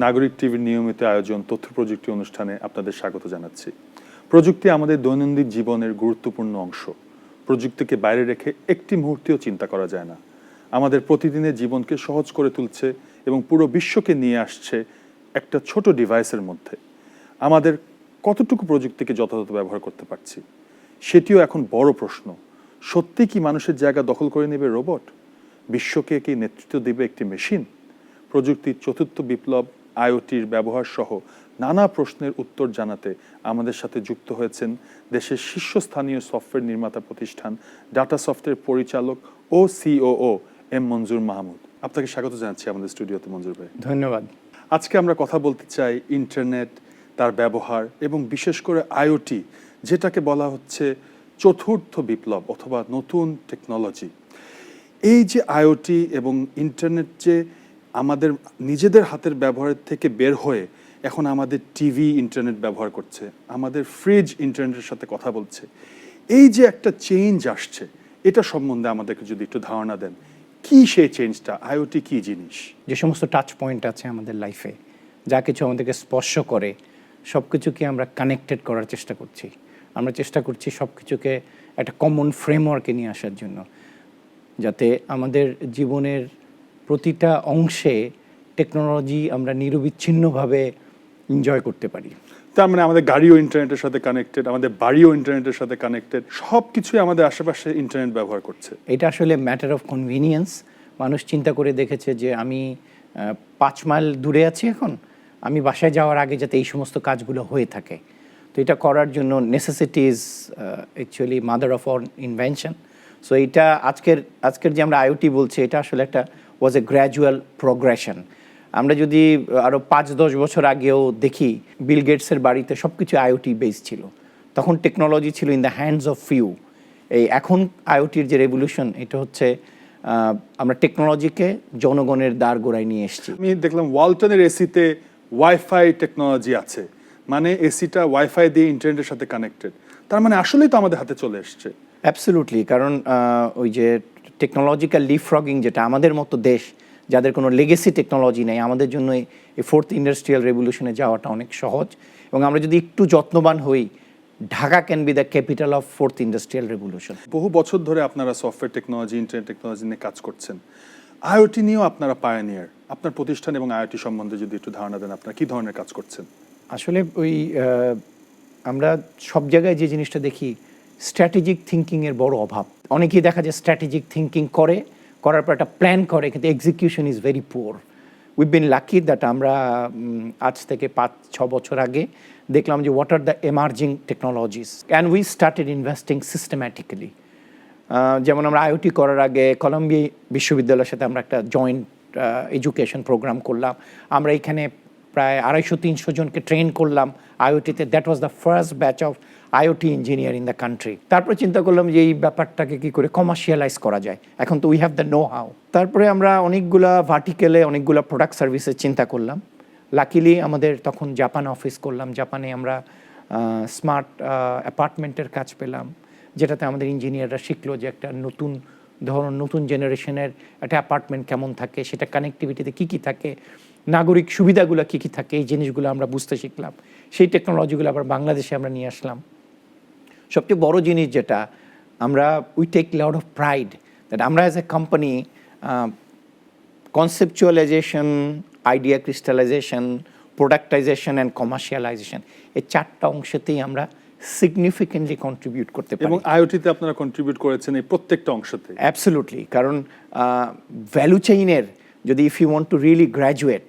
নাগরিক টিভির নিয়মিত আয়োজন তথ্য প্রযুক্তি অনুষ্ঠানে আপনাদের স্বাগত জানাচ্ছি। প্রযুক্তি আমাদের দৈনন্দিন জীবনের গুরুত্বপূর্ণ অংশ। প্রযুক্তিকে বাইরে রেখে একটি মুহূর্তেও চিন্তা করা যায় না। আমাদের প্রতিদিনের জীবনকে সহজ করে তুলছে এবং পুরো বিশ্বকে নিয়ে আসছে একটা ছোট ডিভাইসের মধ্যে। আমাদের কতটুকু প্রযুক্তিকে যথাযথ ব্যবহার করতে পারছি সেটিও এখন বড় প্রশ্ন। সত্যি কি মানুষের জায়গা দখল করে নেবে রোবট? বিশ্বকে কি নেতৃত্ব দেবে একটি মেশিন? প্রযুক্তির চতুর্থ বিপ্লব, আইওটির ব্যবহার সহ নানা প্রশ্নের উত্তর জানাতে আমাদের সাথে যুক্ত হয়েছেন দেশের শীর্ষস্থানীয় সফটওয়্যার নির্মাতা প্রতিষ্ঠান ডাটাসফটের পরিচালক ও সিওও এম মঞ্জুর মাহমুদ। আপনাকে স্বাগত জানাচ্ছি আমাদের স্টুডিওতে মঞ্জুর ভাই। ধন্যবাদ। আজকে আমরা কথা বলতে চাই ইন্টারনেট, তার ব্যবহার এবং বিশেষ করে আইওটি, যেটাকে বলা হচ্ছে চতুর্থ বিপ্লব অথবা নতুন টেকনোলজি। এই যে আইওটি এবং ইন্টারনেট যে আমাদের নিজেদের হাতের ব্যবহারের থেকে বের হয়ে এখন আমাদের টিভি ইন্টারনেট ব্যবহার করছে, আমাদের ফ্রিজ ইন্টারনেটের সাথে কথা বলছে, এই যে একটা চেঞ্জ আসছে, এটা সম্বন্ধে আমাদেরকে যদি একটু ধারণা দেন, কি সেই চেঞ্জটা, আইওটি কি জিনিস? যে সমস্ত টাচ পয়েন্ট আছে আমাদের লাইফে, যা কিছু আমাদেরকে স্পর্শ করে, সব কিছুকে আমরা কানেক্টেড করার চেষ্টা করছি। আমরা চেষ্টা করছি সব কিছুকে একটা কমন ফ্রেমওয়ার্কে নিয়ে আসার জন্য, যাতে আমাদের জীবনের প্রতিটা অংশে টেকনোলজি আমরা নিরবিচ্ছিন্নভাবে এনজয় করতে পারি। তার মানে আমাদের গাড়িও ইন্টারনেটের সাথে কানেক্টেড, আমাদের বাড়িও ইন্টারনেটের সাথে কানেক্টেড, সব কিছুই আমাদের আশেপাশে ইন্টারনেট ব্যবহার করছে। এটা আসলে ম্যাটার অফ কনভিনিয়েন্স। মানুষ চিন্তা করে দেখেছে যে আমি 5 মাইল দূরে আছি, এখন আমি বাসায় যাওয়ার আগে যাতে এই সমস্ত কাজগুলো হয়ে থাকে। তো এটা করার জন্য necessity is actually mother of all invention. So এটা আজকের যে আমরা আইওটি বলছি, এটা আসলে একটা ওয়াজ এ গ্র্যাজুয়াল প্রোগ্রেশন। আমরা যদি আরও 5-10 বছর আগেও দেখি, বিল গেটসের বাড়িতে সব কিছু আইওটি বেস ছিল, তখন টেকনোলজি ছিল in the hands of few. এখন আইওটির যে রেভলিউশন, এটা হচ্ছে আমরা টেকনোলজিকে জনগণের দ্বার গোড়ায় নিয়ে এসেছি। আমি দেখলাম ওয়ালটনের এসিতে ওয়াইফাই টেকনোলজি আছে, মানে এসিটা ওয়াইফাই দিয়ে ইন্টারনেটের সাথে কানেক্টেড। তার মানে আসলেই তো আমাদের হাতে চলে এসছে। অ্যাবসলিউটলি, কারণ ওই যে টেকনোলজিক্যাল লিপফ্রগিং, যেটা আমাদের মতো দেশ যাদের কোনো লেগেসি টেকনোলজি নেই, আমাদের জন্য এই ফোর্থ ইন্ডাস্ট্রিয়াল রেভলিউশনে যাওয়াটা অনেক সহজ। এবং আমরা যদি একটু যত্নবান হই, Dhaka can be the capital of fourth industrial revolution. বহু বছর ধরে আপনারা সফটওয়্যার টেকনোলজি, ইন্টারনেট টেকনোলজি নিয়ে কাজ করছেন। আইওটি নিয়েও আপনারা পায়োনিয়ার। আপনার প্রতিষ্ঠান এবং আইওটি সম্বন্ধে যদি একটু ধারণা দেন, আপনারা কি ধরনের কাজ করছেন? আসলে ওই আমরা সব জায়গায় যে জিনিসটা দেখি, স্ট্র্যাটেজিক থিঙ্কিংয়ের বড় অভাব। অনেকেই দেখা যায় স্ট্র্যাটেজিক থিঙ্কিং করার পর একটা প্ল্যান করে, কিন্তু execution is very poor. We've bin lucky that আমরা আজ থেকে 5-6 বছর আগে দেখলাম যে what are the emerging technologies, and we started investing systematically. যেমন আমরা আইওটি করার আগে কলম্বিয়া বিশ্ববিদ্যালয়ের সাথে আমরা একটা জয়েন্ট এডুকেশন প্রোগ্রাম করলাম। আমরা এখানে প্রায় 250-300 জনকে ট্রেন করলাম আইওটিতে। That was the first batch of IoT engineer in the country. তারপরে চিন্তা করলাম যে এই ব্যাপারটাকে কী করে কমার্শিয়ালাইজ করা যায়। এখন তো we have the know how. তারপরে আমরা অনেকগুলা ভার্টিক্যালে অনেকগুলো প্রোডাক্ট সার্ভিসের চিন্তা করলাম। লাকিলি আমাদের তখন জাপান অফিস করলাম। জাপানে আমরা স্মার্ট অ্যাপার্টমেন্টের কাজ পেলাম, যেটাতে আমাদের ইঞ্জিনিয়াররা শিখলো যে একটা নতুন জেনারেশনের একটা অ্যাপার্টমেন্ট কেমন থাকে, সেটা কানেক্টিভিটিতে কী কী থাকে, নাগরিক সুবিধাগুলো কী কী থাকে, এই জিনিসগুলো আমরা বুঝতে শিখলাম। সেই টেকনোলজিগুলো আবার বাংলাদেশে আমরা নিয়ে আসলাম। সবচেয়ে বড় জিনিস যেটা, আমরা we take lot of pride that আমরা as a company conceptualization, idea crystallization, productization and commercialization, এই 4টা অংশেতেই আমরা সিগনিফিকেন্টলি কন্ট্রিবিউট করতে পারি। এবং আইওটিতে আপনারা কন্ট্রিবিউট করেছেন এই প্রত্যেকটা অংশতে। অ্যাবসলিউটলি, কারণ ভ্যালু চেইনের যদি if you want to really graduate,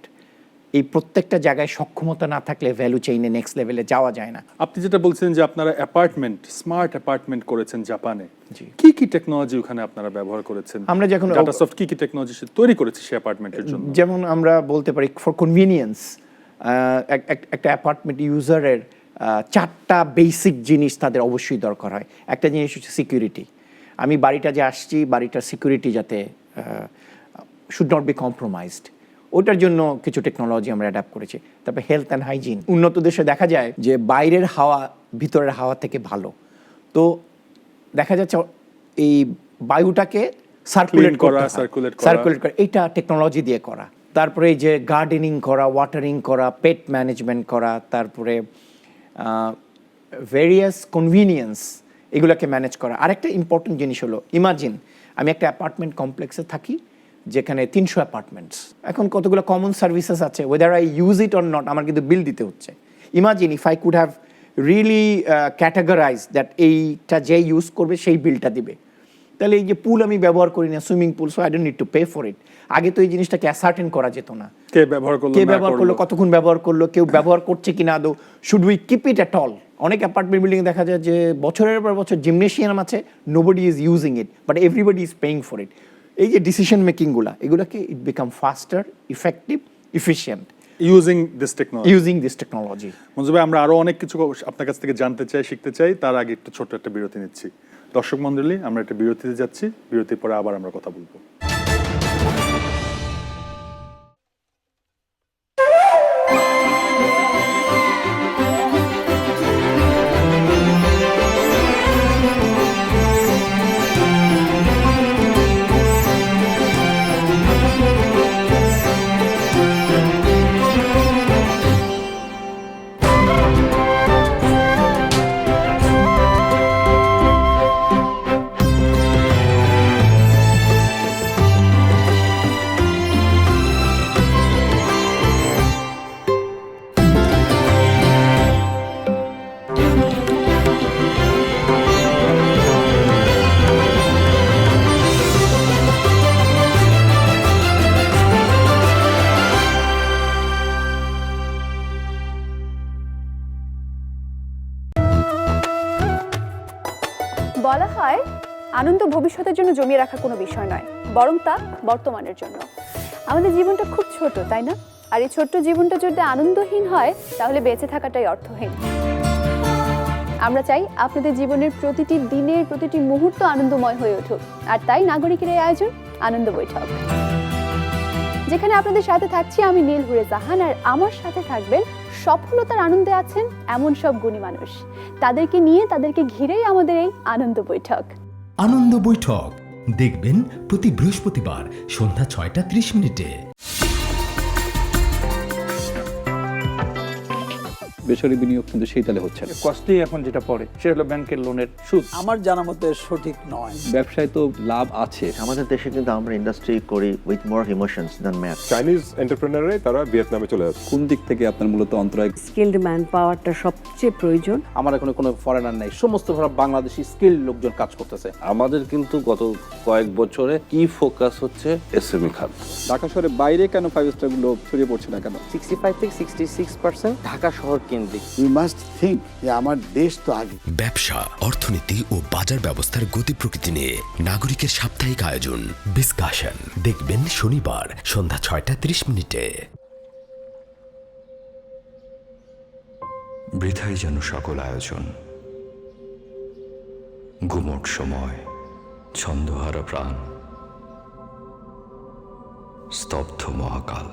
এই প্রত্যেকটা জায়গায় সক্ষমতা না থাকলে ভ্যালু চেইনে নেক্সট লেভেলে যাওয়া যায় না। আপনি যেটা বলছেন যে আপনারা অ্যাপার্টমেন্ট, স্মার্ট অ্যাপার্টমেন্ট করেছেন জাপানে, জি। কি কি টেকনোলজি ওখানে আপনারা ব্যবহার করেছেন? আমরা যখন ডাটাসফট কি কি টেকনোলজি তৈরি করেছে সেই অ্যাপার্টমেন্টের জন্য? যেমন আমরা বলতে পারি ফর কনভিনিয়েন্স, একটা অ্যাপার্টমেন্ট ইউজারের 4টা বেসিক জিনিস তাদের অবশ্যই দরকার হয়। একটা জিনিস হচ্ছে সিকিউরিটি। আমি বাড়িটা যে আসছি, বাড়িটার সিকিউরিটি যাতে শুড নট বি কম্প্রোমাইজড, ওটার জন্য কিছু টেকনোলজি আমরা অ্যাডাপ্ট করেছি। তারপরে হেলথ অ্যান্ড হাইজিন। উন্নত দেশে দেখা যায় যে বাইরের হাওয়া ভিতরের হাওয়া থেকে ভালো, তো দেখা যাচ্ছে এই বায়ুটাকে সার্কুলেট করা, এইটা টেকনোলজি দিয়ে করা। তারপরে এই যে গার্ডেনিং করা, ওয়াটারিং করা, পেট ম্যানেজমেন্ট করা, তারপরে ভেরিয়াস কনভিনিয়েন্স, এগুলোকে ম্যানেজ করা। আরেকটা ইম্পর্টেন্ট জিনিস হলো, ইমাজিন আমি একটা অ্যাপার্টমেন্ট কমপ্লেক্সে থাকি যেখানে 300 অ্যাপার্টমেন্টস, এখন কতগুলো কমন সার্ভিসেস আছে, weather I use it or not আমার কিন্তু বিল দিতে হচ্ছে। Imagine if I could have really categorise that এইটা যে ইউজ করবে সেই বিলটা দিবে, তাহলে এই যে পুল আমি ব্যবহার করি না, swimming pool, so I don't need to pay for it. আগে তো এই জিনিসটাকে অ্যাসার্টেন করা যেত না, কে ব্যবহার করলো, কে ব্যবহার করলো, কতক্ষণ ব্যবহার করলো, কেউ ব্যবহার করছে কিনা আদৌ, should we keep it at all. অনেক অ্যাপার্টমেন্ট বিল্ডিং দেখা যায় যে বছরের পর বছর জিমনেশিয়াম আছে, nobody is using it but everybody is paying for it. এই যে ডিসিশন মেকিংগুলা, এগুলোকে it become faster, effective, efficient using this technology. Technology. Manju ভাই, আমরা আরো অনেক কিছু আপনার কাছ থেকে জানতে চাই, শিখতে চাই, তার আগে একটু ছোট্ট একটা বিরতি নিচ্ছি। দর্শক মণ্ডলী, আমরা একটা বিরতিতে যাচ্ছি, বিরতির পরে আবার আমরা কথা বলবো। বলা হয় আনন্দ ভবিষ্যতের জন্য জমিয়ে রাখার কোনো বিষয় নয়, বরং তা বর্তমানের জন্য। আমাদের জীবনটা খুব ছোট, তাই না? আর এই ছোট্ট জীবনটা যদি আনন্দহীন হয় তাহলে বেঁচে থাকাটাই অর্থহীন। আমরা চাই আপনাদের জীবনের প্রতিটি দিনের প্রতিটি মুহূর্ত আনন্দময় হয়ে উঠুক, আর তাই নাগরিকের এই আয়োজন আনন্দ বৈঠক, যেখানে আপনাদের সাথে থাকছি আমি নীলহুরে জাহান, আর আমার সাথে থাকবেন সফলতার আনন্দে আছেন এমন সব গুণী মানুষ। তাদেরকে নিয়ে, তাদেরকে ঘিরেই আমাদের এই আনন্দ বৈঠক। আনন্দ বৈঠক দেখবেন প্রতি বৃহস্পতিবার সন্ধ্যা 6:30। বেসরকারি বিনিয়োগ কিন্তু সেই তালে হচ্ছে না। কস্টলি এখন যেটা পড়ে সেটা হলো ব্যাংকের লোনের সুদ। আমার জানা মতে সঠিক নয়। ব্যবসায় তো লাভ আছে। আমাদের দেশে কিন্তু আমরা ইন্ডাস্ট্রি করি with more emotions than math. Chinese এন্টারপ্রেনাররাই তারা ভিয়েতনামে চলে যাচ্ছে। কোন দিক থেকে আপনার মূলত অন্তরায়? স্কিলড ম্যান পাওয়ারটা সবচেয়ে প্রয়োজন। আমার এখানে কোনো ফরেনার নাই, সমস্ত বাংলাদেশি স্কিল লোকজন কাজ করতেছে। আমাদের কিন্তু গত কয়েক বছরে কি ফোকাস হচ্ছে এসএমই খাত। ঢাকা শহরের বাইরে কেন 5 স্টার গুলো ছড়িয়ে পড়ছে না কেন? 65 থেকে 66% ঢাকা শহর কেন্দ্রিক। উই মাস্ট থিংক যে আমার দেশ তো আগে। ব্যবসা, অর্থনীতি ও বাজার ব্যবস্থার গতি প্রকৃতি নিয়ে নাগরিকের সাপ্তাহিক আয়োজন ডিসকাশন দেখবেন শনিবার সন্ধ্যা 6:30। বৃথাই যেন সকল আয়োজন, গুমট সময়, ছন্দহারা প্রাণ, স্তব্ধ মহাকাল।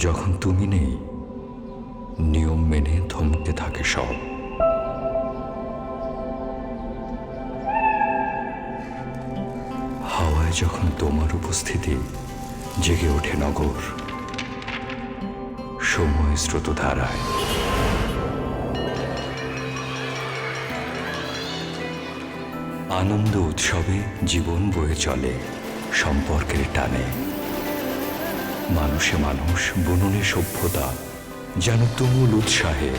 যখন তুমি নেই, নিয়ম মেনে থমকে থাকে সব। হাওয়ায় যখন তোমার উপস্থিতি, জেগে ওঠে নগর সময় স্রোতধারায়। আনন্দ উৎসবে জীবন বয়ে চলে সম্পর্কের টানে। মানুষে মানুষ, বুননে সভ্যতা, যেন তুমুল উৎসাহে।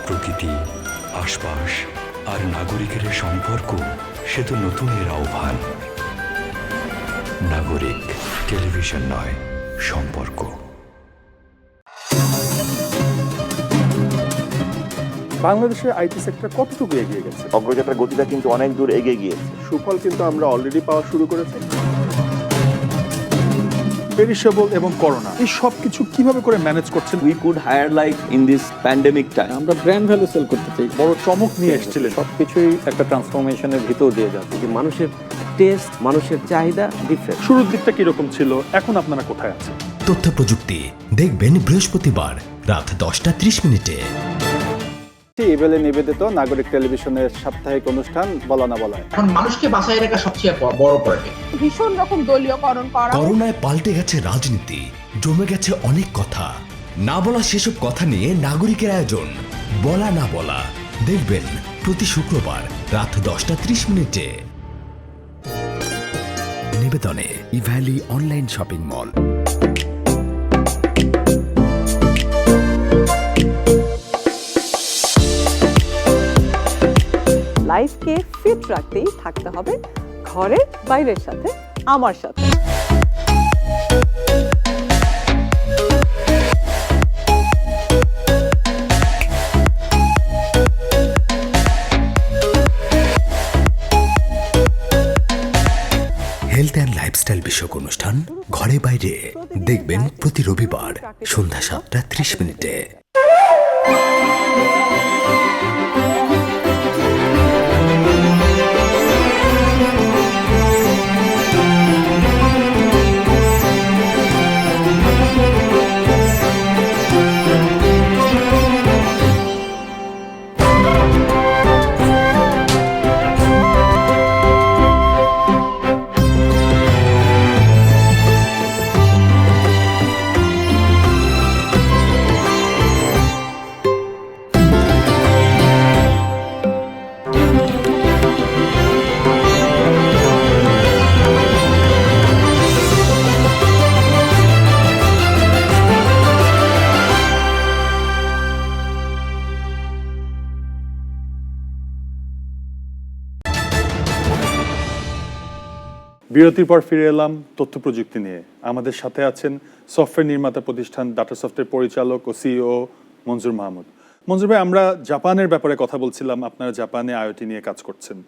প্রকৃতি, আশপাশ আর নাগরিকের সম্পর্ক, সে তো নতুনের আহ্বান। নাগরিক টেলিভিশন নয়, সম্পর্ক। বাংলাদেশের আইটি সেক্টর কতটুকু এগিয়ে গেছে? অগ্রযাত্রার গতিটা কিন্তু অনেক দূর এগিয়ে গিয়েছে। সুফল কিন্তু আমরা অলরেডি পাওয়া শুরু করেছি। পেরিশেবল এবং করোনা, এই সব কিছু কিভাবে করে ম্যানেজ করছেন? We could hire like in this pandemic time. আমরা ব্র্যান্ড ভ্যালু সেল করতে চাই। বড় চমক নিয়ে এসেছিলেন। সবকিছুই একটা ট্রান্সফরমেশনের ভিতর দিয়ে যাচ্ছে। মানুষের টেস্ট, মানুষের চাহিদা ডিফারেন্ট। শুরুর দিকটা কিরকম ছিল, এখন আপনারা কোথায় আছেন? তথ্য প্রযুক্তি দেখবেন বৃহস্পতিবার রাত 10:30 ইবেলে নিবেদিত নাগরিক টেলিভিশনের সাপ্তাহিক অনুষ্ঠান বলা না বলায়। এখন মানুষকে বাঁচায় রাখা সবচেয়ে বড় প্রয়োজন। ভীষণ রকম দলীয়করণ করা। করোনায় পাল্টে গেছে রাজনীতি, জমে গেছে অনেক কথা। না বলা সেসব কথা নিয়ে নাগরিকের আয়োজন বলা না বলা দেখবেন প্রতি শুক্রবার রাত 10:30 নিবেদনে ইভ্যালি অনলাইন শপিং মল। লাইফকে ফিট রাখতেই থাকতে হবে ঘরের বাইরের সাথে আমার সাথে। হেলথ অ্যান্ড লাইফস্টাইল বিষয়ক অনুষ্ঠান ঘরে বাইরে দেখবেন প্রতি রবিবার সন্ধ্যা 7:30। বিরতির পর ফিরে এলাম তথ্য প্রযুক্তি নিয়ে। আমাদের সাথে আছেন সফটওয়্যার নির্মাতা প্রতিষ্ঠান ডাটা সফটওয়্যার পরিচালক ও সিইও মনজুর মাহমুদ। মনজুর ভাই, আমরা জাপানের ব্যাপারে কথা বলছিলাম। আপনারা জাপানে আইওটি নিয়ে কাজ করছেন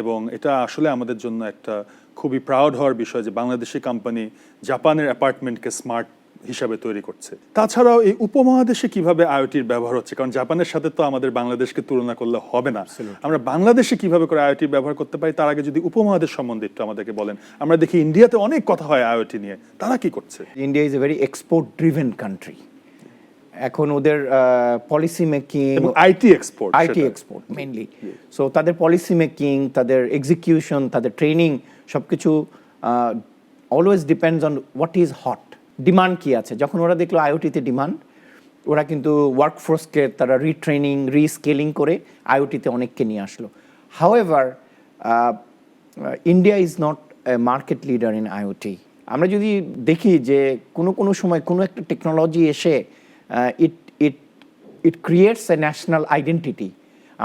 এবং এটা আসলে আমাদের জন্য একটা খুবই প্রাউড হওয়ার বিষয় যে বাংলাদেশি কোম্পানি জাপানের অ্যাপার্টমেন্টকে স্মার্ট হিসাবে তৈরি করছে। তাছাড়াও এই উপমহাদেশে কিভাবে আইওটির ব্যবহার হচ্ছে, কারণ জাপানের সাথে তো আমাদের বাংলাদেশকে তুলনা করলে হবে না। আমরা বাংলাদেশে কিভাবে করে আইওটি ব্যবহার করতে পারি তার আগে যদি উপমহাদেশ সম্বন্ধে একটু আমাদেরকে বলেন। আমরা দেখি ইন্ডিয়াতে অনেক কথা হয় আইওটি নিয়ে, তারা কি করছে? India is a very export driven country. এখন ওদের পলিসি মেকিং এবং আইটি এক্সপোর্ট মেইনলি। সো তাদের পলিসি মেকিং, তাদের এক্সিকিউশন, তাদের ট্রেনিং সবকিছু always depends on what is hot, demand কি আছে। যখন ওরা দেখলো আইওটিতে ডিমান্ড, ওরা কিন্তু ওয়ার্কফোর্সকে তারা রিট্রেনিং রিস্কেলিং করে আইওটিতে অনেককে নিয়ে আসলো। However India is not a market leader in IoT. আমরা যদি দেখি যে কোনো সময় কোনো একটা টেকনোলজি এসে it creates a national identity.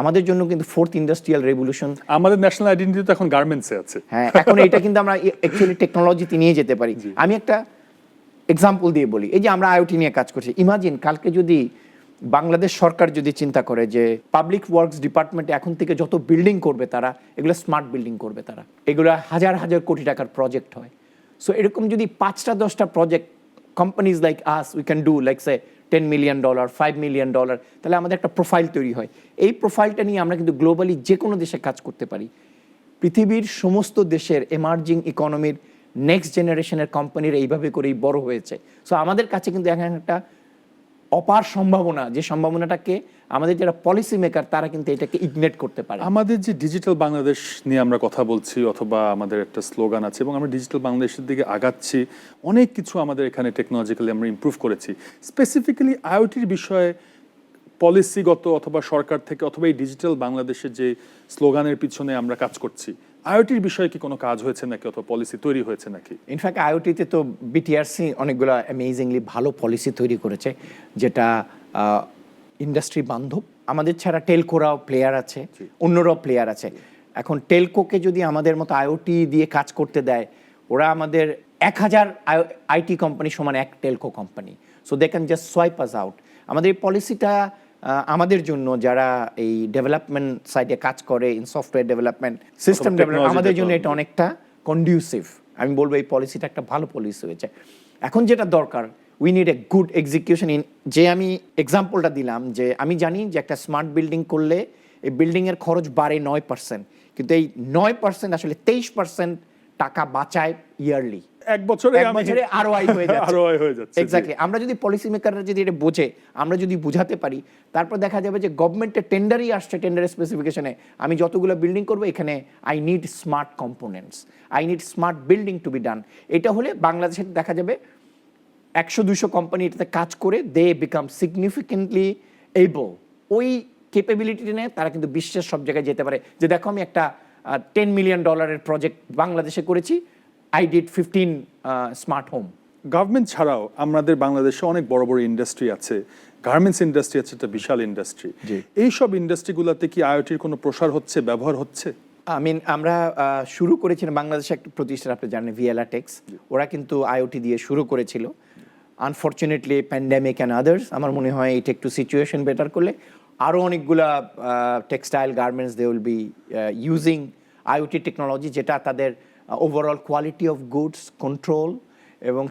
আমাদের জন্য কিন্তু ফোর্থ ইন্ডাস্ট্রিয়াল রেভলিউশন, আমাদের ন্যাশনাল আইডেন্টিটি তো এখন গার্মেন্টসে আছে। হ্যাঁ, এখন এটা কিন্তু আমরা অ্যাকচুয়ালি টেকনোলজিতে নিয়ে যেতে পারি। আমি একটা এক্সাম্পল দিয়ে বলি, এই যে আমরা আইওটি নিয়ে কাজ করছি, ইমাজিন কালকে যদি বাংলাদেশ সরকার যদি চিন্তা করে যে পাবলিক ওয়ার্কস ডিপার্টমেন্টে এখন থেকে যত বিল্ডিং করবে তারা এগুলো স্মার্ট বিল্ডিং করবে, তারা এগুলো হাজার হাজার কোটি টাকার প্রজেক্ট হয়। সো এরকম যদি 5টা-10টা project companies like us we can do like say $10 million, $5 million, তাহলে আমাদের একটা প্রোফাইল তৈরি হয়। এই প্রোফাইলটা নিয়ে আমরা কিন্তু গ্লোবালি যে কোনো দেশে কাজ করতে পারি। পৃথিবীর সমস্ত দেশের এমার্জিং ইকোনমির নেক্সট জেনারেশনের কোম্পানির এইভাবে করেই বড় হয়েছে। সো আমাদের কাছে কিন্তু এখন একটা অপার সম্ভাবনা, যে সম্ভাবনাটাকে আমাদের যারা পলিসি মেকার তারা কিন্তু এটাকে ইগনেট করতে পারে। আমাদের যে ডিজিটাল বাংলাদেশ নিয়ে আমরা কথা বলছি, অথবা আমাদের একটা স্লোগান আছে এবং আমরা ডিজিটাল বাংলাদেশের দিকে আগাচ্ছি, অনেক কিছু আমাদের এখানে টেকনোলজিক্যালি আমরা ইমপ্রুভ করেছি। স্পেসিফিক্যালি আইওটির বিষয়ে পলিসিগত অথবা সরকার থেকে অথবা এই ডিজিটাল বাংলাদেশের যে স্লোগানের পিছনে আমরা কাজ করছি, আইওটির বিষয়ে কি কোনো কাজ হয়েছে নাকি অথবা পলিসি তৈরি হয়েছে নাকি? ইনফ্যাক্ট আইওটিতে তো বিটিআরসি অনেকগুলো অ্যামেজিংলি ভালো পলিসি তৈরি করেছে, যেটা ইন্ডাস্ট্রি বান্ধব। আমাদের ছাড়া টেলকোরাও প্লেয়ার আছে, অন্যরাও প্লেয়ার আছে। এখন টেলকোকে যদি আমাদের মতো আইওটি দিয়ে কাজ করতে দেয়, ওরা আমাদের 1000 আইটি কোম্পানি সমান এক telco company. So they can just swipe us out. আমাদের এই পলিসিটা আমাদের জন্য যারা এই ডেভেলপমেন্ট সাইডে কাজ করে, in software development, system development, আমাদের জন্য এটা অনেকটা কন্ডিউসিভ। আমি বলবো এই পলিসিটা একটা ভালো পলিসি হয়েছে। এখন যেটা দরকার, we need a good execution in, যে আমি এক্সাম্পলটা দিলাম যে আমি জানি যে একটা স্মার্ট বিল্ডিং করলে এই বিল্ডিংয়ের খরচ বাড়ে 9%, কিন্তু এই 9% আসলে 23% টাকা বাঁচায় ইয়ারলি। এক বছরে ROI হয়ে যাচ্ছে। ROI হয়ে যাচ্ছে। এক্স্যাক্টলি। আমরা যদি পলিসি মেকাররা যদি এটা বোঝে, আমরা যদি বুঝাতে পারি, তারপর দেখা যাবে যে গভর্নমেন্টের টেন্ডারই আসছে, টেন্ডারের স্পেসিফিকেশনে আমি যতগুলো বিল্ডিং করব এখানে I need smart components, I need smart building to be done. এটা হলে বাংলাদেশে দেখা যাবে 100-200 কোম্পানি এটাতে কাজ করে দে বিকাম সিগনিফিকেন্টলি এবল, ওই ক্যাপাবিলিটি নিয়ে তারা কিন্তু বিশ্বের সব জায়গায় যেতে পারে, যে দেখো আমি একটা $10 মিলিয়ন প্রজেক্ট বাংলাদেশে করেছি, I did 15 smart home. Government ছাড়াও আমাদের বাংলাদেশে অনেক বড় বড় ইন্ডাস্ট্রি আছে, গার্মেন্টস ইন্ডাস্ট্রি আছে, একটা বিশাল ইন্ডাস্ট্রি। এই সব ইন্ডাস্ট্রিগুলোতে কি আইওটির কোনো প্রসার হচ্ছে, ব্যবহার হচ্ছে? আমরা শুরু করেছিলাম বাংলাদেশে একটা প্রতিষ্ঠান, আপনি জানেন ভিএলাটেক্স, ওরা কিন্তু আইওটি দিয়ে শুরু করেছিল। আনফর্চুনেটলি প্যান্ডেমিক অ্যান্ড আদার্স, আমার মনে হয় এটা একটু সিচুয়েশন বেটার করলে আরও অনেকগুলা textile garments they will be using IoT technology, যেটা তাদের overall quality of goods control এবং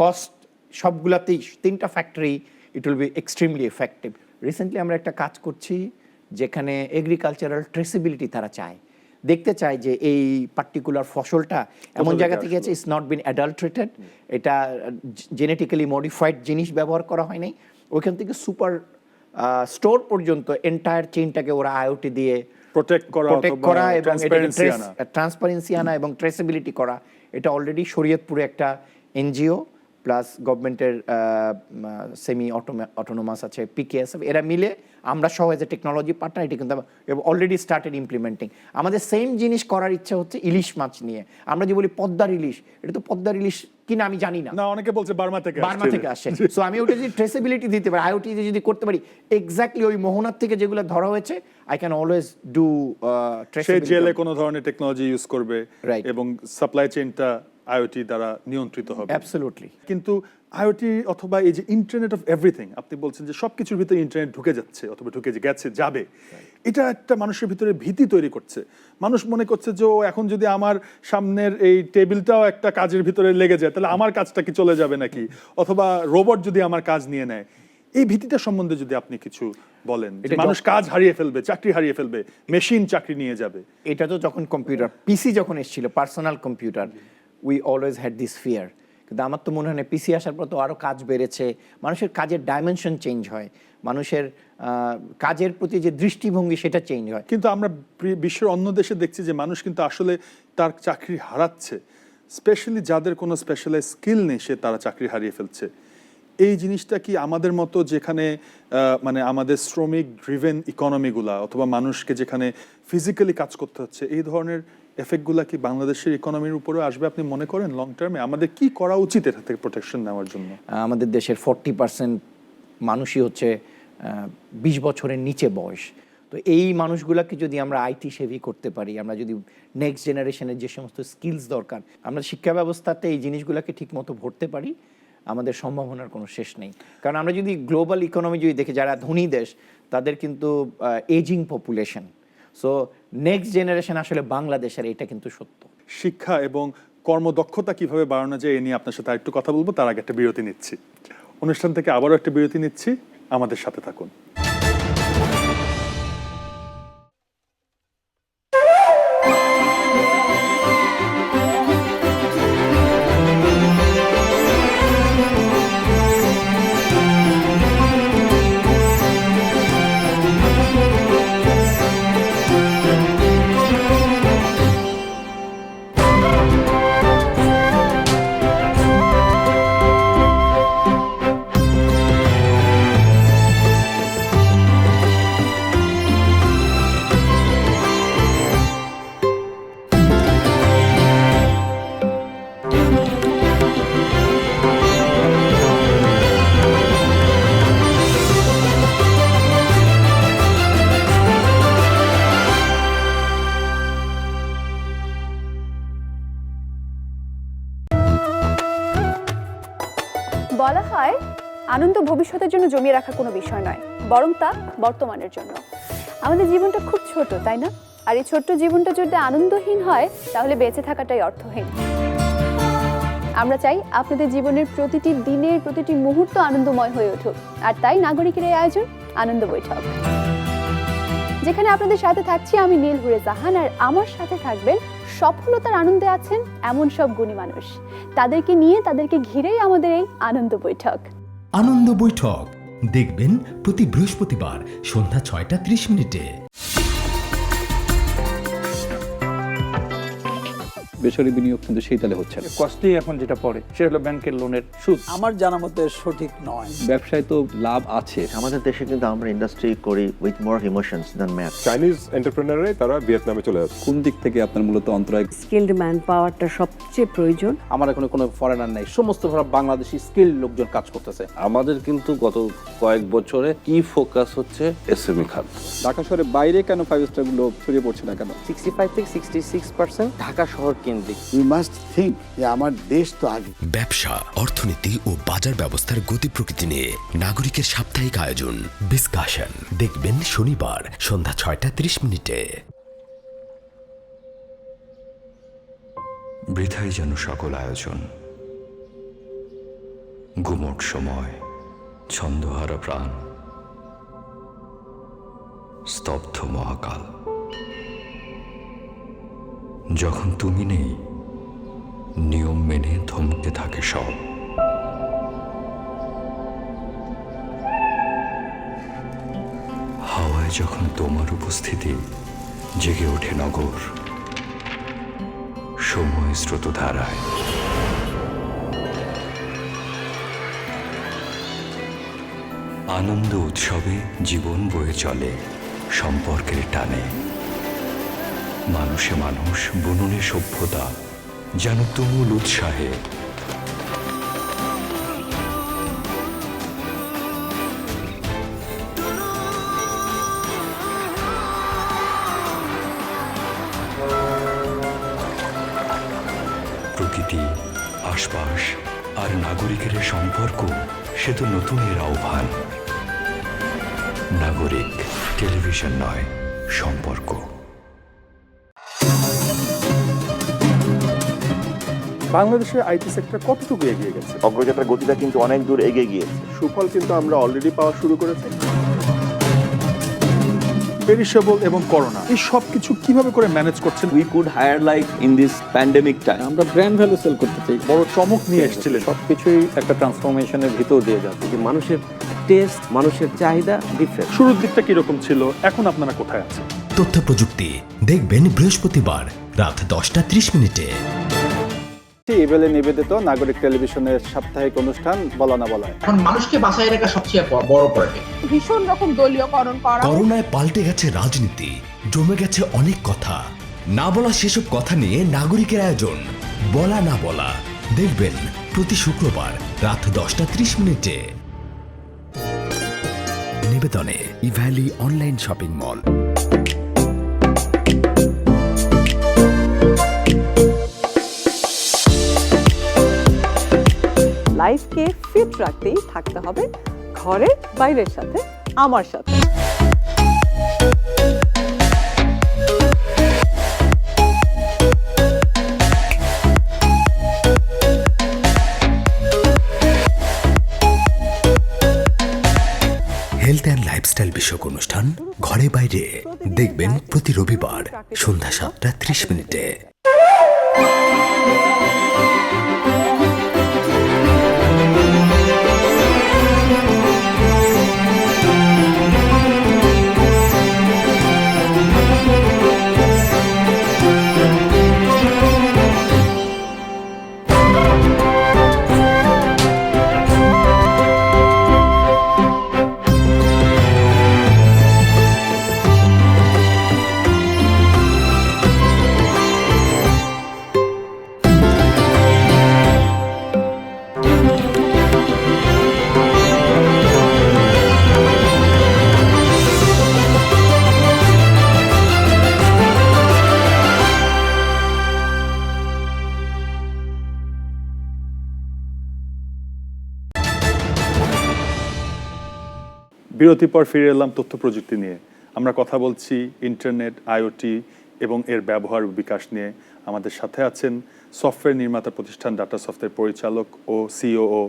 কস্ট সবগুলাতেই, 3টা factory it will be extremely effective. Recently আমরা একটা কাজ করছি যেখানে এগ্রিকালচারাল ট্রেসিবিলিটি তারা চায়, দেখতে চায় যে এই পার্টিকুলার ফসলটা এমন জায়গা থেকে আছে, ইটস নট বিন অ্যাডাল্ট্রেটেড, এটা জেনেটিক্যালি মডিফাইড জিনিস ব্যবহার করা হয় নাই, ওইখান থেকে সুপার স্টোর পর্যন্ত এন্টায়ার চেইনটাকে ওরা আইওটি দিয়ে প্রোটেক্ট করা এবং ট্রান্সপারেন্সি আনা এবং ট্রেসেবিলিটি করা। এটা অলরেডি শরীয়তপুরে একটা এনজিও প্লাস গভর্নমেন্টের সেমি অটোনোমাস আছে PKSF, এরা মিলে আমরা সহ এজ এ টেকনোলজি পার্টনার এটি কিন্তু অলরেডি স্টার্টেড ইমপ্লিমেন্টিং। আমাদের সেম জিনিস করার ইচ্ছা হচ্ছে ইলিশ মাছ নিয়ে। আমরা যে বলি পদ্মার ইলিশ, এটা তো পদ্মার ইলিশ কিনা আমি জানি না, অনেকে বলছে বার্মা থেকে আসে। সো আমি ওটা যদি ট্রেসেবিলিটি দিতে পারি, আইওটি যদি করতে পারি, এক্স্যাক্টলি ওই মোহনার থেকে যেগুলো ধরা হয়েছে I can always do traceability. জেলে কোনো ধরনের টেকনোলজি ইউজ করবে এবং সাপ্লাই চেইনটা আইওটি দ্বারা নিয়ন্ত্রিত হবে। অ্যাবসলিউটলি। কিন্তু আইওটি অথবা এই যে ইন্টারনেট অফ এভরিথিং, আপনি বলছেন যে সবকিছুর ভিতরে ইন্টারনেট ঢুকে যাচ্ছে অথবা ঢুকে গেছে, যাবে, এটা একটা মানুষের ভিতরে ভীতি তৈরি করছে। মানুষ মনে করছে যে এখন যদি আমার সামনের এই টেবিলটাও একটা কাজের ভিতরে লেগে যায়, তাহলে আমার কাজটা কি চলে যাবে নাকি, অথবা রোবট যদি আমার কাজ নিয়ে নেয়। এই ভীতিটা সম্বন্ধে যদি আপনি কিছু বলেন, মানুষ কাজ হারিয়ে ফেলবে, চাকরি হারিয়ে ফেলবে, মেশিন চাকরি নিয়ে যাবে। এটা তো যখন কম্পিউটার পিসি যখন এসেছিল, personal computer, we always had this fear. কিন্তু আমার তো মনে হয় পিসি আসার পর তো আরও কাজ বেড়েছে, মানুষের কাজের ডাইমেনশন চেঞ্জ হয়, মানুষের কাজের প্রতি যে দৃষ্টিভঙ্গি সেটা চেঞ্জ হয়। কিন্তু আমরা বিশ্বের অন্য দেশে দেখছি যে মানুষ কিন্তু আসলে তার চাকরি হারাচ্ছে, স্পেশালি যাদের কোনো স্পেশালাইজ স্কিল নেই সে তারা চাকরি হারিয়ে ফেলছে। এই জিনিসটা কি আমাদের মতো যেখানে মানে আমাদের শ্রমিক ড্রিভেন ইকোনমিগুলা অথবা মানুষকে যেখানে ফিজিক্যালি কাজ করতে হচ্ছে, এই ধরনের এফেক্টগুলা কি বাংলাদেশের ইকোনমির উপরে আসবে আপনি মনে করেন লং টার্মে? আমাদের কি করা উচিত এটা থেকে প্রোটেকশন নেওয়ার জন্য? আমাদের দেশের 40% মানুষই হচ্ছে 20 বছরের নিচে বয়স। তো এই মানুষগুলোকে যদি আমরা আইটি সেভি করতে পারি, আমরা যদি নেক্সট জেনারেশনের যে সমস্ত স্কিলস দরকার, আমরা শিক্ষা ব্যবস্থাতে এই জিনিসগুলোকে ঠিকমতো ভরতে পারি, আমাদের সম্ভাবনার কোনো শেষ নেই। কারণ আমরা যদি গ্লোবাল ইকোনমি যদি দেখি, যারা ধনী দেশ তাদের কিন্তু ageing population, so next generation আসলে বাংলাদেশের, এটা কিন্তু সত্য। শিক্ষা এবং কর্মদক্ষতা কিভাবে বাড়ানো যায় এ নিয়ে আপনার সাথে আরেকটু কথা বলবো, তার আগে একটা বিরতি নিচ্ছি। অনুষ্ঠান থেকে আবারও একটা বিরতি নিচ্ছি, আমাদের সাথে থাকুন। বলা হয় আনন্দ ভবিষ্যতের জন্য জমিয়ে রাখা কোনো বিষয় নয়, বরং তা বর্তমানের জন্য। আমাদের জীবনটা খুব ছোট, তাই না? আর এই ছোট্ট জীবনটা যদি আনন্দহীন হয় তাহলে বেঁচে থাকাটাই অর্থহীন। আমরা চাই আপনাদের জীবনের প্রতিটি দিনের প্রতিটি মুহূর্ত আনন্দময় হয়ে উঠুক, আর তাই নাগরিকের এই আয়োজন আনন্দ বৈঠক। যেখানে আপনাদের সাথে থাকছি আমি নীলহুরে জাহান, আর আমার সাথে থাকবেন সফলতার আনন্দে আছেন এমন সব গুণী মানুষ। তাদেরকে নিয়ে, তাদেরকে ঘিরেই আমাদের এই আনন্দ বৈঠক। আনন্দ বৈঠক দেখবেন প্রতি বৃহস্পতিবার সন্ধ্যা 6টা 30 মিনিটে। বেসরকারি বিনিয়োগ কিন্তু সেই তালে হচ্ছে না। কস্টলি এখন যেটা পড়ে সেটা হলো ব্যাংকের লোনের সুদ। আমার জানা মতে সঠিক নয়। ব্যবসায় তো লাভ আছে। আমাদের দেশে কিন্তু আমরা ইন্ডাস্ট্রি করি with more emotions than math. Chinese এন্টারপ্রেনাররাই তারা ভিয়েতনামে চলে যাচ্ছে। কোন দিক থেকে আপনার মূলত অন্তরায়? স্কিলড ম্যান পাওয়ারটা সবচেয়ে প্রয়োজন। আমার এখানে কোনো ফরেনার নাই, সমস্ত বাংলাদেশি স্কিল লোকজন কাজ করতেছে। আমাদের কিন্তু গত কয়েক বছরে কি ফোকাস হচ্ছে এসএমই খাত। ঢাকা শহরের বাইরে কেন 5 স্টার গুলো ছড়িয়ে পড়ছে না কেন? 65 থেকে 66% ঢাকা শহর কেন্দ্রিক। উই মাস্ট থিঙ্ক যে আমার দেশ তো আগে। ব্যবসা, অর্থনীতি ও বাজার ব্যবস্থার গতি প্রকৃতি নিয়ে নাগরিকের সাপ্তাহিক আয়োজন ডিসকাশন দেখবেন শনিবার সন্ধ্যা 6টা 30 মিনিটে। বৃথাই যেন সকল আয়োজন, গুমট সময়, ছন্দহারা প্রাণ, স্তব্ধ মহাকাল। যখন তুমি নেই, নিয়ম মেনে থমকে থাকে সব। হাওয়ায় যখন তোমার উপস্থিতি, জেগে ওঠে নগর সময় স্রোতধারায়। আনন্দ উৎসবে জীবন বয়ে চলে সম্পর্কের টানে। মানুষে মানুষ, বুননে সভ্যতা যেন তুমুল উৎসাহে। প্রকৃতি, আশপাশ আর নাগরিকের সম্পর্ক, সে তো নতুনের আহ্বান। নাগরিক টেলিভিশন নয়, সম্পর্ক। বাংলাদেশের আইটি সেক্টর কতটুকু এগিয়ে গেছে? অগ্রযাত্রার গতিটা কিন্তু অনেক দূর এগিয়ে গিয়েছে। সুফল কিন্তু আমরা অলরেডি পাওয়া শুরু করেছি। পেরিশেবল এবং করোনা, এই সব কিছু কিভাবে করে ম্যানেজ করছেন? We could hire like in this pandemic time. আমরা ব্র্যান্ড ভ্যালু সেল করতে চাই। বড় চমক নিয়ে এসেছিলেন। সবকিছুই একটা ট্রান্সফরমেশনের ভিতর দিয়ে যাচ্ছে। মানুষের টেস্ট, মানুষের চাহিদা ডিফারেন্ট। শুরুর দিকটা কিরকম ছিল, এখন আপনারা কোথায় আছেন? তথ্য প্রযুক্তি দেখবেন বৃহস্পতিবার রাত 10টা 30 মিনিটে। এবেলে নিবেদিত নাগরিক টেলিভিশনের সাপ্তাহিক অনুষ্ঠান বলা না বলা। এখন মানুষকে বাঁচায় রাখা সবচেয়ে বড় প্রয়োজন। ভীষণ রকম দলীয়করণ করা। করোনায় পাল্টে গেছে রাজনীতি, জমে গেছে অনেক কথা। না বলা সেসব কথা নিয়ে নাগরিকের আয়োজন বলা না বলা দেখবেন প্রতি শুক্রবার রাত 10টা 30 মিনিটে। নিবেদনে ইভ্যালি অনলাইন শপিং মল। লাইফকে ফিট রাখতেই থাকতে হবে ঘরে বাইরের সাথে আমার সাথে। হেলথ অ্যান্ড লাইফস্টাইল বিষয়ক অনুষ্ঠান ঘরে বাইরে দেখবেন প্রতি রবিবার সন্ধ্যা 7টা 30 মিনিটে। বিরতির পর ফিরে এলাম তথ্য প্রযুক্তি নিয়ে। আমরা কথা বলছি ইন্টারনেট, আইওটি এবং এর ব্যবহার ও বিকাশ নিয়ে। আমাদের সাথে আছেন সফটওয়্যার নির্মাতা প্রতিষ্ঠান ডাটা সফটওয়্যার পরিচালক ও সিওও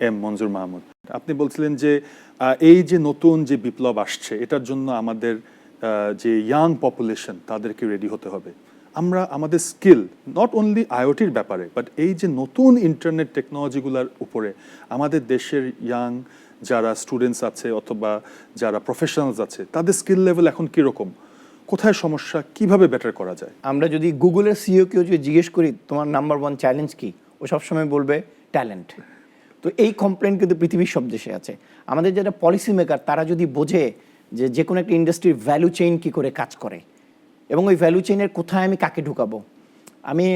এম মঞ্জুর মাহমুদ। আপনি বলছিলেন যে এই যে নতুন যে বিপ্লব আসছে, এটার জন্য আমাদের যে ইয়াং পপুলেশন তাদেরকে রেডি হতে হবে। আমরা আমাদের স্কিল নট অনলি আইওটির ব্যাপারে বাট এই যে নতুন ইন্টারনেট টেকনোলজিগুলোর উপরে আমাদের দেশের ইয়াং যারা স্টুডেন্টস আছে অথবা যারা প্রফেশনালস আছে তাদের স্কিল লেভেল এখন কীরকম, কোথায় সমস্যা, কিভাবে বেটার করা যায়? আমরা যদি গুগলের সিইও কেউ যদি জিজ্ঞেস করি তোমার নাম্বার 1 চ্যালেঞ্জ কি, ও সবসময় বলবে ট্যালেন্ট। তো এই কমপ্লেন কিন্তু পৃথিবীর সব দেশে আছে। আমাদের যারা পলিসি মেকার তারা যদি বোঝে যে কোনো একটা ইন্ডাস্ট্রির ভ্যালু চেইন কী করে কাজ করে এবং ওই ভ্যালু চেইনের কোথায় আমি কাকে ঢুকাবো। আমি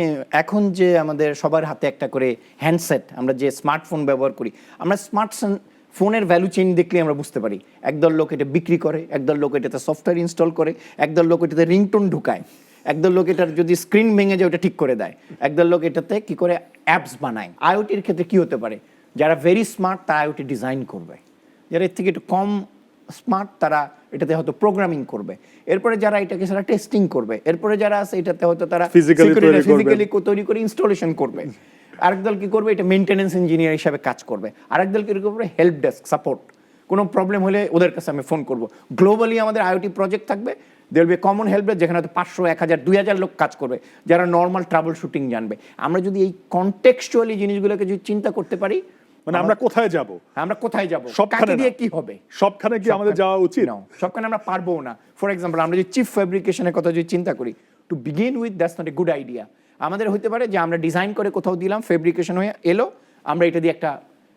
এখন যে আমাদের সবার হাতে একটা করে হ্যান্ডসেট, আমরা যে স্মার্টফোন ব্যবহার করি, আমরা ফোনের ভ্যালু চেইন দেখলে আমরা বুঝতে পারি একদল লোক এটা বিক্রি করে, একদল লোক এটাতে সফটওয়্যার ইনস্টল করে, একদল লোক এটাতে রিংটোন ঢুকায়, একদল লোক এটার যদি স্ক্রিন ভেঙে যায় ওটা ঠিক করে দেয়, একদল লোক এটাতে কি করে অ্যাপস বানায়। আইওটির ক্ষেত্রে কি হতে পারে, যারা ভেরি স্মার্ট তারা আইওটি ডিজাইন করবে, যারা এর থেকে একটু কম স্মার্ট তারা এটাতে হয়তো প্রোগ্রামিং করবে, এরপরে যারা এটাকে সারা টেস্টিং করবে, এরপরে যারা আছে এটাতে হয়তো তারা ফিজিক্যালি তৈরি করে ইনস্টলেশন করবে, আরেক দল কি করবে এটা মেইনটেনেন্স ইঞ্জিনিয়ার হিসাবে কাজ করবে, আরেক দল কি করবে হেল্প ডেস্ক সাপোর্ট, কোনো প্রবলেম হলে ওদের কাছে আমি ফোন করব। গ্লোবালি আমাদের আইওটি প্রজেক্ট থাকবে, দের বি কমন হেল্প ডেস্ক যেখানে হয়তো 500, 1000, 2000 লোক কাজ করবে যারা নর্মাল ট্রাবল শুটিং জানবে। আমরা যদি এই কনটেক্সচুয়ালি জিনিসগুলোকে যদি চিন্তা করতে পারি, মানে আমরা কোথায় যাব, কাকে দিয়ে কি হবে, সবখানে কি আমাদের যাওয়া উচিত? সবখানে আমরা পারবো না। ফর এক্সাম্পল আমরা যদি চিপ ফ্যাব্রিকেশনের কথা যদি চিন্তা করি, to begin with that's not a good idea. আমাদের হতে পারে যে আমরা ডিজাইন করে কোথাও দিলাম, ফেব্রিকেশন হয়ে এলো, আমরা এটা দিয়ে একটা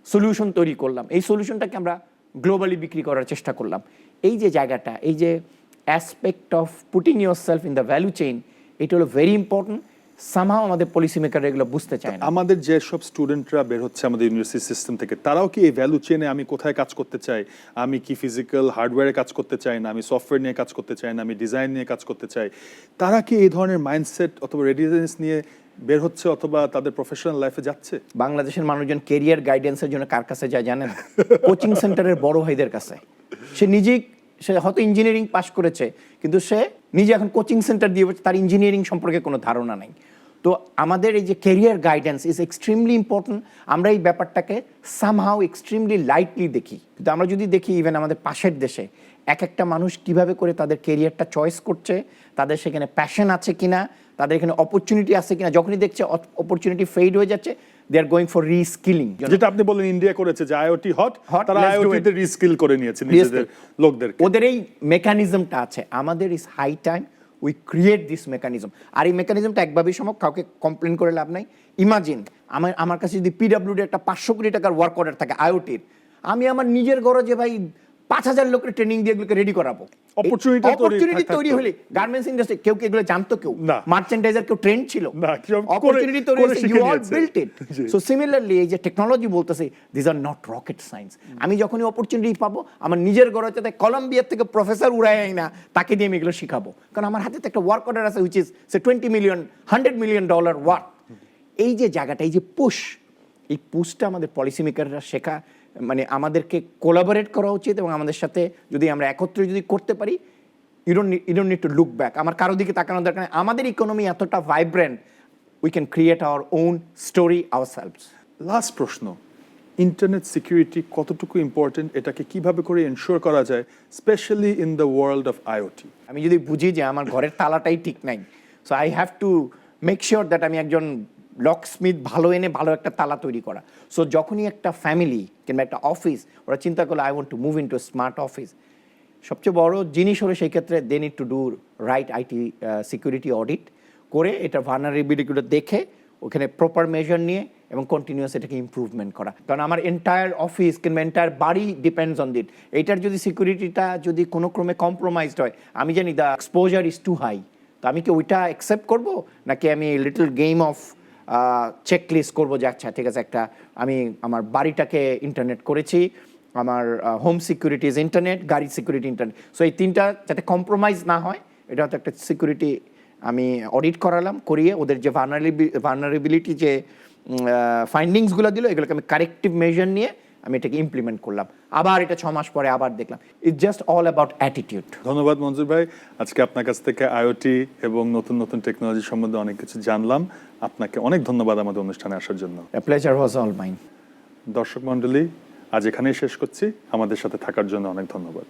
সলিউশন তৈরি করলাম, এই সলিউশনটাকে আমরা গ্লোবালি বিক্রি করার চেষ্টা করলাম। এই যে জায়গাটা, এই যে aspect of putting your self in the value chain, এটা হলো ভেরি ইম্পর্টেন্ট। সামহাও আমাদের পলিসি মেকাররা এগুলো বুঝতে চায় না। আমাদের যেসব স্টুডেন্টরা বের হচ্ছে আমাদের ইউনিভার্সিটি সিস্টেম থেকে, তারাও কি এই ভ্যালু চেইনে আমি কোথায় কাজ করতে চাই, আমি কি ফিজিক্যাল হার্ডওয়্যারে কাজ করতে চাই না, আমি সফটওয়্যার নিয়ে কাজ করতে চাই না, আমি ডিজাইন নিয়ে কাজ করতে চাই, তারা কি এই ধরনের মাইন্ডসেট অথবা রেডিনেস নিয়ে বের হচ্ছে অথবা তাদের প্রফেশনাল লাইফে যাচ্ছে? বাংলাদেশের মানুষজন কেরিয়ার গাইডেন্সের জন্য কার কাছে যায় জানেন? কোচিং সেন্টারের বড় ভাইদের কাছে। সে হয়তো ইঞ্জিনিয়ারিং পাশ করেছে কিন্তু সে নিজে এখন কোচিং সেন্টার দিয়ে তার ইঞ্জিনিয়ারিং সম্পর্কে কোনো ধারণা নেই। তো আমাদের এই যে career guidance is extremely important. আমরা এই ব্যাপারটাকে সামহাউ এক্সট্রিমলি লাইটলি দেখি, কিন্তু আমরা যদি দেখি ইভেন আমাদের পাশের দেশে এক একটা মানুষ কিভাবে করে তাদের ক্যারিয়ারটা চয়েস করছে, তাদের সেখানে প্যাশন আছে কিনা, তাদের এখানে অপরচুনিটি আছে কিনা, যখনই দেখছে অপরচুনিটি ফেড হয়ে যাচ্ছে, দে আর গোয়িং ফর রিস্কিলিং। যেটা আপনি বললেন ইন্ডিয়া করেছে যে আইওটি হট, তারা আইওটিতে রিস্কিল করে নিয়েছে নিজেদের লোকদের। ওদের এই মেকানিজমটা আছে, আমাদের is high time we create this mechanism. আর এই মেকানিজমটা একভাবেই সম্ভব, কাউকে কমপ্লেন করে লাভ নাই। ইমাজিন আমার কাছে যদি পিডাব্লিউডি একটা 500 কোটি টাকার ওয়ার্ক অর্ডার থাকে আইওটির, আমি আমার নিজের গরজে ভাই 5000 লোকের ট্রেনিং দিয়ে এগুলোকে রেডি করাবো। অপরচুনিটি তৈরি হলে গার্মেন্টস ইন্ডাস্ট্রি কেউ কি এগুলো জানতো? কেউ মার্চেন্ডাইজার কেউ ট্রেন্ড ছিল? অপরচুনিটি তৈরি হয়েছে, you all built it. So similarly এই যে টেকনোলজি বলতেছে, this are not rocket science. আমি যখনই অপরচুনিটি পাবো আমার নিজের গরজে কলম্বিয়ার থেকে প্রফেসর উড়াই না, তাকে দিয়ে আমি এগুলো শিখাবো, কারণ আমার হাতে তো একটা ওয়ার্ক অর্ডার আছে which is say $20 million, $100 million work. এই যে জায়গাটা, এই যে পুশ, এই পুশটা আমাদের পলিসি মেকাররা শেখা, মানে আমাদেরকে কোলাবোরেট করা উচিত এবং আমাদের সাথে যদি আমরা একত্রে যদি করতে পারি, you don't need to look back. আমার কারো দিকে তাকানোর দরকার নেই। আমাদের ইকোনমি এতটা vibrant, we can create our own story ourselves. Last প্রশ্ন, ইন্টারনেট সিকিউরিটি কতটুকু ইম্পর্টেন্ট, এটাকে কিভাবে করে এনশিওর করা যায়, specially in the world of IoT? আমি যদি বুঝি যে আমার ঘরের তালাটাই ঠিক নাই, so I have to make sure that আমি একজন লক স্মিথ ভালো এনে ভালো একটা তালা তৈরি করা। সো যখনই একটা ফ্যামিলি কিংবা একটা অফিস ওরা চিন্তা করলো I want to move into smart office, সবচেয়ে বড় জিনিস হলো সেই ক্ষেত্রে they need to do right IT security audit করে এটা ভালনারেবিলিটিগুলো দেখে ওখানে প্রপার মেজার নিয়ে এবং কন্টিনিউয়াস এটাকে ইমপ্রুভমেন্ট করা। কারণ আমার এন্টায়ার অফিস কিংবা এন্টায়ার বাড়ি ডিপেন্ডস অন দিট। এইটার যদি সিকিউরিটিটা যদি কোনো ক্রমে কম্প্রোমাইজড হয়, আমি জানি the exposure is too high, তো আমি কি ওইটা অ্যাকসেপ্ট করবো, নাকি আমি লিটল গেম অফ চেকলিস্ট করবো যে আচ্ছা ঠিক আছে, একটা আমি আমার বাড়িটাকে ইন্টারনেট করেছি, আমার হোম সিকিউরিটি ইজ ইন্টারনেট, গাড়ি সিকিউরিটি ইন্টারনেট, সো এই তিনটা যাতে কম্প্রোমাইজ না হয়, এটা হয়তো একটা সিকিউরিটি আমি অডিট করালাম, করিয়ে ওদের যে ভালনারেবিলিটি যে ফাইন্ডিংসগুলো দিল এগুলোকে আমি কারেক্টিভ মেজার নিয়ে আমি এটাকে ইমপ্লিমেন্ট করলাম, আবার এটা 6 মাস পরে আবার দেখলাম। It's just all about attitude. ধন্যবাদ মঞ্জুর ভাই, আজকে আপনার কাছ থেকে আইওটি এবং নতুন নতুন টেকনোলজি সম্বন্ধে অনেক কিছু জানলাম। আপনাকে অনেক ধন্যবাদ আমাদের অনুষ্ঠানে আসার জন্য। A pleasure was all mine. দর্শক মণ্ডলী, আজ এখানেই শেষ করছি। আমাদের সাথে থাকার জন্য অনেক ধন্যবাদ।